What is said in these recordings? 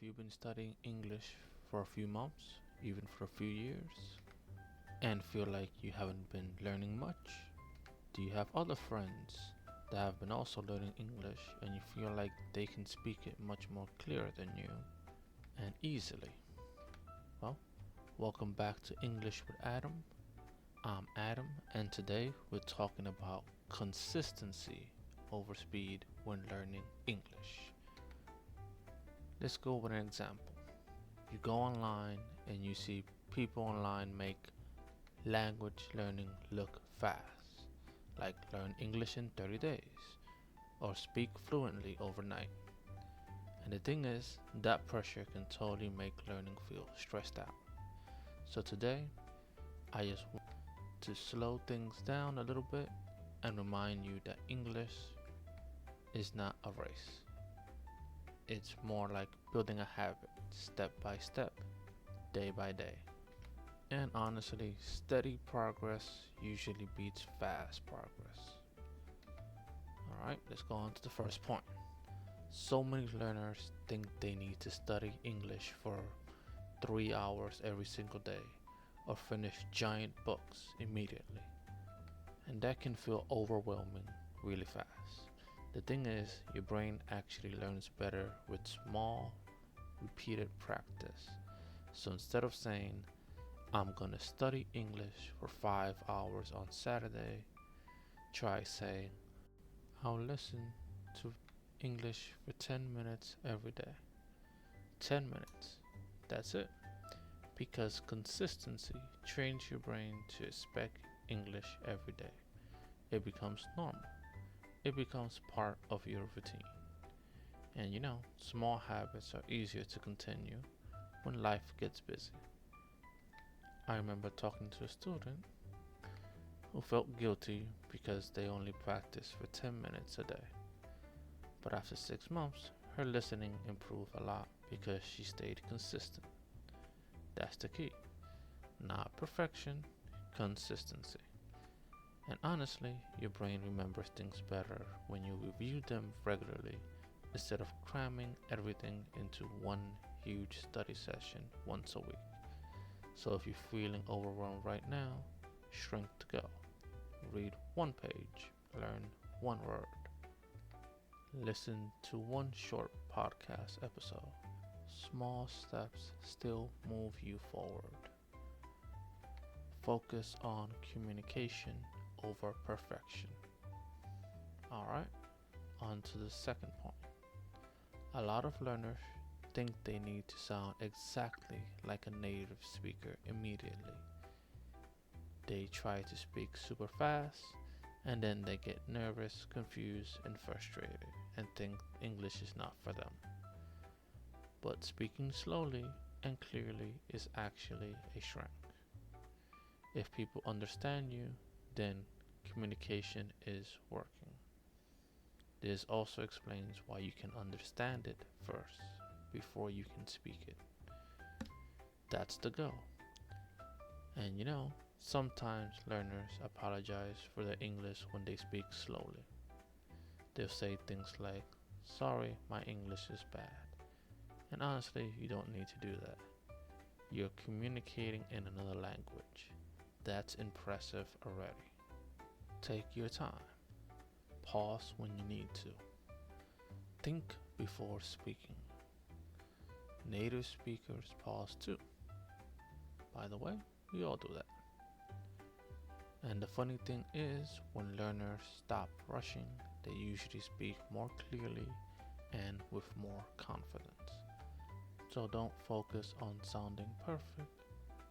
Have you been studying English for a few months, even for a few years, and feel like you haven't been learning much? Do you have other friends that have been also learning English and you feel like they can speak it much more clearer than you and easily? Well, welcome back to English with Adam. I'm Adam, and today we're talking about consistency over speed when learning English. Let's go with an example. You go online and you see people online make language learning look fast, like learn English in 30 days or speak fluently overnight. And the thing is, that pressure can totally make learning feel stressed out. So today, I just want to slow things down a little bit and remind you that English is not a race. It's more like building a habit, step by step, day by day. And honestly, steady progress usually beats fast progress. Alright, let's go on to the first point. So many learners think they need to study English for 3 hours every single day or finish giant books immediately. And that can feel overwhelming really fast. The thing is, your brain actually learns better with small, repeated practice. So instead of saying, I'm gonna study English for 5 hours on Saturday, try saying, I'll listen to English for 10 minutes every day. 10 minutes. That's it. Because consistency trains your brain to expect English every day. It becomes normal. It becomes part of your routine. And small habits are easier to continue when life gets busy. I remember talking to a student who felt guilty because they only practiced for 10 minutes a day. But after 6 months, her listening improved a lot because she stayed consistent. That's the key. Not perfection, consistency. And honestly, your brain remembers things better when you review them regularly instead of cramming everything into one huge study session once a week. So if you're feeling overwhelmed right now, shrink to go. Read one page, learn one word. Listen to one short podcast episode. Small steps still move you forward. Focus on communication over perfection. Alright, on to the second point. A lot of learners think they need to sound exactly like a native speaker immediately. They try to speak super fast and then they get nervous, confused, and frustrated and think English is not for them. But speaking slowly and clearly is actually a strength. If people understand you, then communication is working. This also explains why you can understand it first before you can speak it. That's the goal. And sometimes learners apologize for their English when they speak slowly. They'll say things like, sorry, my English is bad. And honestly, you don't need to do that. You're communicating in another language. That's impressive already. Take your time. Pause when you need to. Think before speaking. Native speakers pause too. By the way, we all do that. And the funny thing is, when learners stop rushing, they usually speak more clearly and with more confidence. So don't focus on sounding perfect.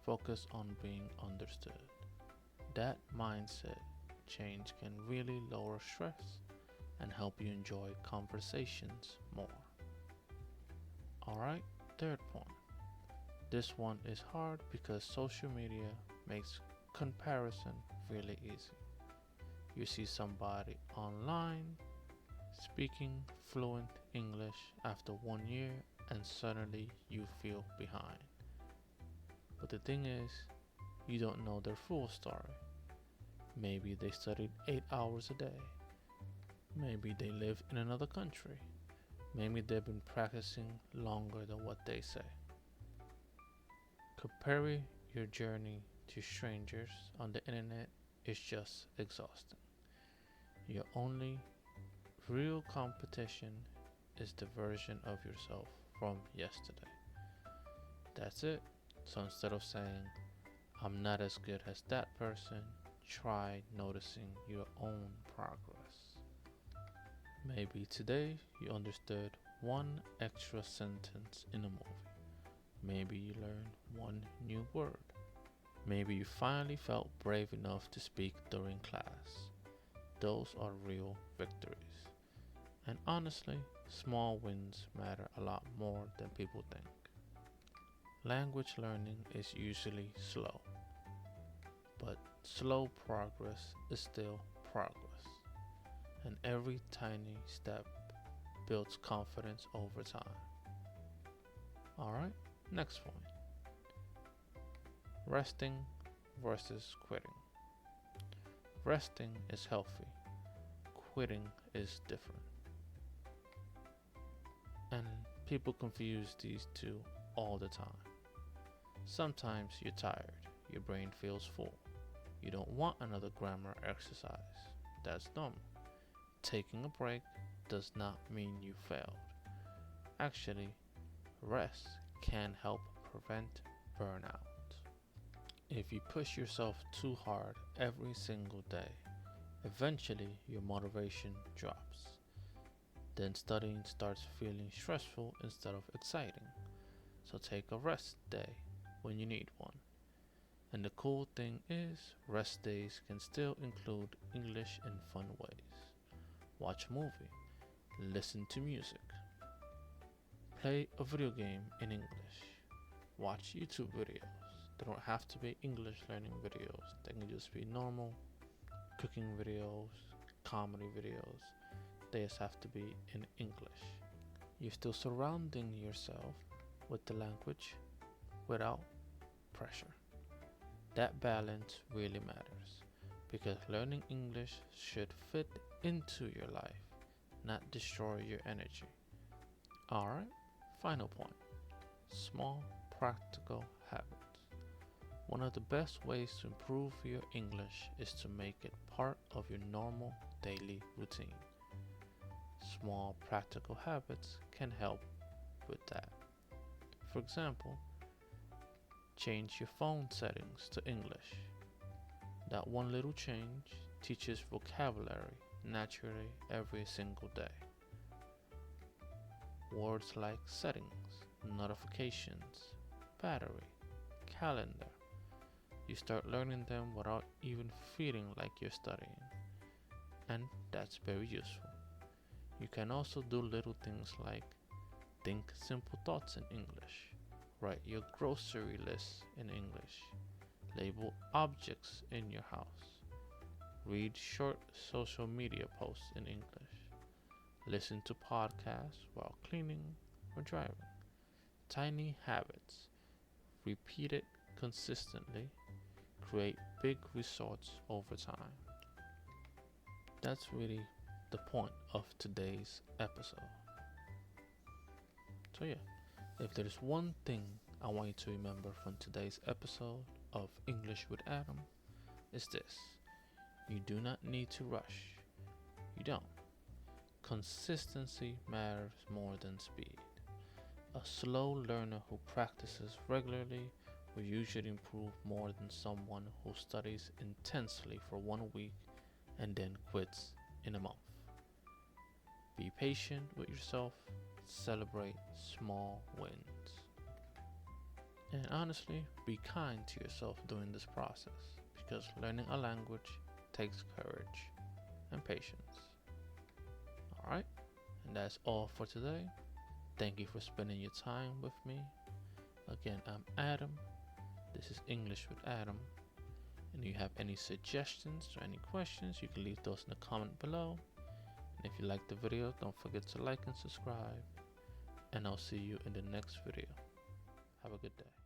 Focus on being understood. That mindset change can really lower stress and help you enjoy conversations more. Alright, third point. This one is hard because social media makes comparison really easy. You see somebody online speaking fluent English after 1 year and suddenly you feel behind. But the thing is, you don't know their full story. Maybe they studied 8 hours a day. Maybe they live in another country. Maybe they've been practicing longer than what they say. Comparing your journey to strangers on the internet is just exhausting. Your only real competition is the version of yourself from yesterday. That's it. So instead of saying, I'm not as good as that person, try noticing your own progress. Maybe today you understood one extra sentence in a movie. Maybe you learned one new word. Maybe you finally felt brave enough to speak during class. Those are real victories. And honestly, small wins matter a lot more than people think. Language learning is usually slow, but slow progress is still progress. And every tiny step builds confidence over time. Alright, next point. Resting versus quitting. Resting is healthy, quitting is different. And people confuse these two all the time. Sometimes you're tired, your brain feels full. You don't want another grammar exercise. That's normal. Taking a break does not mean you failed. Actually, rest can help prevent burnout. If you push yourself too hard every single day, eventually your motivation drops. Then studying starts feeling stressful instead of exciting. So take a rest day when you need one. And the cool thing is, rest days can still include English in fun ways. Watch a movie, listen to music, play a video game in English, watch YouTube videos. They don't have to be English learning videos. They can just be normal cooking videos, comedy videos. They just have to be in English. You're still surrounding yourself with the language without pressure. That balance really matters because learning English should fit into your life, not destroy your energy. Alright, final point. Small practical habits. One of the best ways to improve your English is to make it part of your normal daily routine. Small practical habits can help with that. For example, change your phone settings to English. That one little change teaches vocabulary naturally every single day. Words like settings, notifications, battery, calendar. You start learning them without even feeling like you're studying. And that's very useful. You can also do little things like think simple thoughts in English, write your grocery list in English, label objects in your house, read short social media posts in English, listen to podcasts while cleaning or driving. Tiny habits, repeated consistently, create big results over time. That's really the point of today's episode. So yeah, if there's one thing I want you to remember from today's episode of English with Adam, it's this. You do not need to rush. You don't. Consistency matters more than speed. A slow learner who practices regularly will usually improve more than someone who studies intensely for 1 week and then quits in a month. Be patient with yourself, celebrate small wins. And honestly, be kind to yourself during this process because learning a language takes courage and patience. Alright, and that's all for today. Thank you for spending your time with me. Again, I'm Adam. This is English with Adam. And if you have any suggestions or any questions, you can leave those in the comment below. And if you like the video, don't forget to like and subscribe. And I'll see you in the next video. Have a good day.